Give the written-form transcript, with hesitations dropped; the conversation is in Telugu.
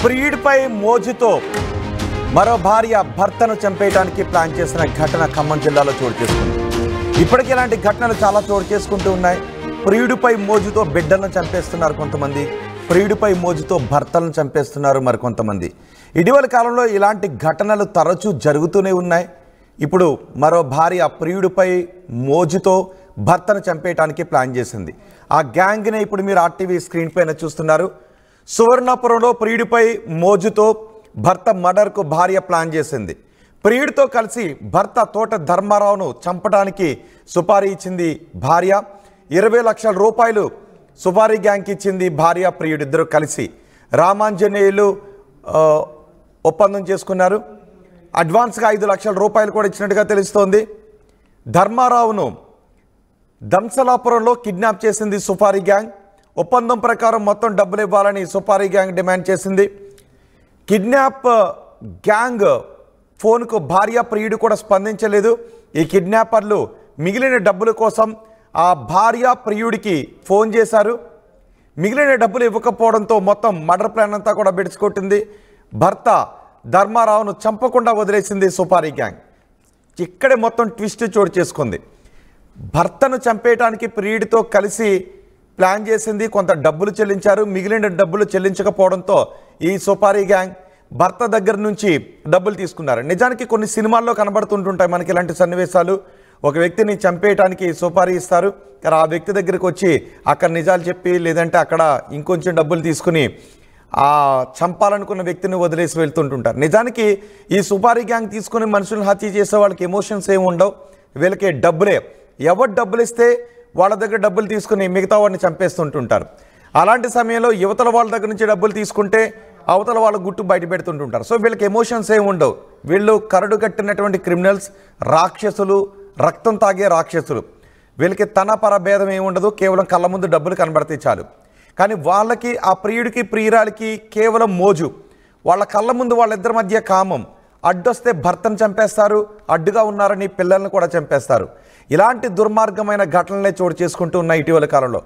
ప్రియుడిపై మోజుతో మరో భార్య భర్తను చంపేయడానికి ప్లాన్ చేసిన ఘటన ఖమ్మం జిల్లాలో చోటు చేసుకుంది. ఇప్పటికీ ఇలాంటి ఘటనలు చాలా చోటు చేసుకుంటూ ఉన్నాయి. ప్రియుడిపై మోజుతో బిడ్డలను చంపేస్తున్నారు కొంతమంది, ప్రియుడిపై మోజుతో భర్తలను చంపేస్తున్నారు మరికొంతమంది. ఇటీవల కాలంలో ఇలాంటి ఘటనలు తరచూ జరుగుతూనే ఉన్నాయి. ఇప్పుడు మరో భార్య ప్రియుడిపై మోజుతో భర్తను చంపేయడానికి ప్లాన్ చేసింది. ఆ గ్యాంగ్నే ఇప్పుడు మీరు ఆర్టీవీ స్క్రీన్ పైన చూస్తున్నారు. సువర్ణపురంలో ప్రియుడిపై మోజుతో భర్త మర్డర్కు భార్య ప్లాన్ చేసింది. ప్రియుడితో కలిసి భర్త తోట ధర్మారావును చంపడానికి సుపారీ ఇచ్చింది భార్య. 20 లక్షల రూపాయలు సుపారీ గ్యాంగ్కి ఇచ్చింది భార్య ప్రియుడు ఇద్దరు కలిసి. రామాంజనేయులు ఒప్పందం చేసుకున్నారు. అడ్వాన్స్గా 5 లక్షల రూపాయలు కూడా ఇచ్చినట్టుగా తెలుస్తోంది. ధర్మారావును దంసలాపురంలో కిడ్నాప్ చేసింది సుపారీ గ్యాంగ్. ఒప్పందం ప్రకారం మొత్తం డబ్బులు ఇవ్వాలని సుపారీ గ్యాంగ్ డిమాండ్ చేసింది. కిడ్నాప్ గ్యాంగ్ ఫోన్కు భార్య ప్రియుడు కూడా స్పందించలేదు. ఈ కిడ్నాపర్లు మిగిలిన డబ్బుల కోసం ఆ భార్య ప్రియుడికి ఫోన్ చేశారు. మిగిలిన డబ్బులు ఇవ్వకపోవడంతో మొత్తం మర్డర్ ప్లాన్ అంతా కూడా బెడిసికొట్టింది. భర్త ధర్మారావును చంపకుండా వదిలేసింది సుపారీ గ్యాంగ్. ఇక్కడే మొత్తం ట్విస్ట్ చోటు చేసుకుంది. భర్తను చంపేయడానికి ప్రియుడితో కలిసి ప్లాన్ చేసింది. కొంత డబ్బులు చెల్లించారు. మిగిలిన డబ్బులు చెల్లించకపోవడంతో ఈ సుపారీ గ్యాంగ్ భర్త దగ్గర నుంచి డబ్బులు తీసుకున్నారు. నిజానికి కొన్ని సినిమాల్లో కనబడుతుంటుంటాయి మనకి ఇలాంటి సన్నివేశాలు. ఒక వ్యక్తిని చంపేయడానికి సుపారీ ఇస్తారు, కానీ ఆ వ్యక్తి దగ్గరికి వచ్చి అక్కడ నిజాలు చెప్పి లేదంటే అక్కడ ఇంకొంచెం డబ్బులు తీసుకుని ఆ చంపాలనుకున్న వ్యక్తిని వదిలేసి వెళ్తుంటుంటారు. నిజానికి ఈ సుపారీ గ్యాంగ్ తీసుకుని మనుషులను హత్య చేసే వాళ్ళకి ఎమోషన్స్ ఏమి ఉండవు. వీళ్ళకి డబ్బులే. ఎవరు డబ్బులు ఇస్తే వాళ్ళ దగ్గర డబ్బులు తీసుకుని మిగతా వాడిని చంపేస్తుంటుంటారు. అలాంటి సమయంలో యువతల వాళ్ళ దగ్గర నుంచి డబ్బులు తీసుకుంటే అవతల వాళ్ళ గుట్టు బయట పెడుతుంటుంటారు. సో వీళ్ళకి ఎమోషన్స్ ఏమి ఉండవు. వీళ్ళు కరడు కట్టినటువంటి క్రిమినల్స్, రాక్షసులు, రక్తం తాగే రాక్షసులు. వీళ్ళకి తన పర భేదం ఏమి ఉండదు. కేవలం కళ్ళ ముందు డబ్బులు కనబడితే చాలు. కానీ వాళ్ళకి, ఆ ప్రియుడికి ప్రియురాలికి కేవలం మోజు. వాళ్ళ కళ్ళ ముందు వాళ్ళిద్దరి మధ్య కామం. అడ్డొస్తే భర్తను చంపేస్తారు, అడ్డుగా ఉన్నారని పిల్లల్ని కూడా చంపేస్తారు. ఇలాంటి దుర్మార్గమైన ఘటనలే చోటు చేసుకుంటూ ఉన్నాయి ఇటీవల కాలంలో.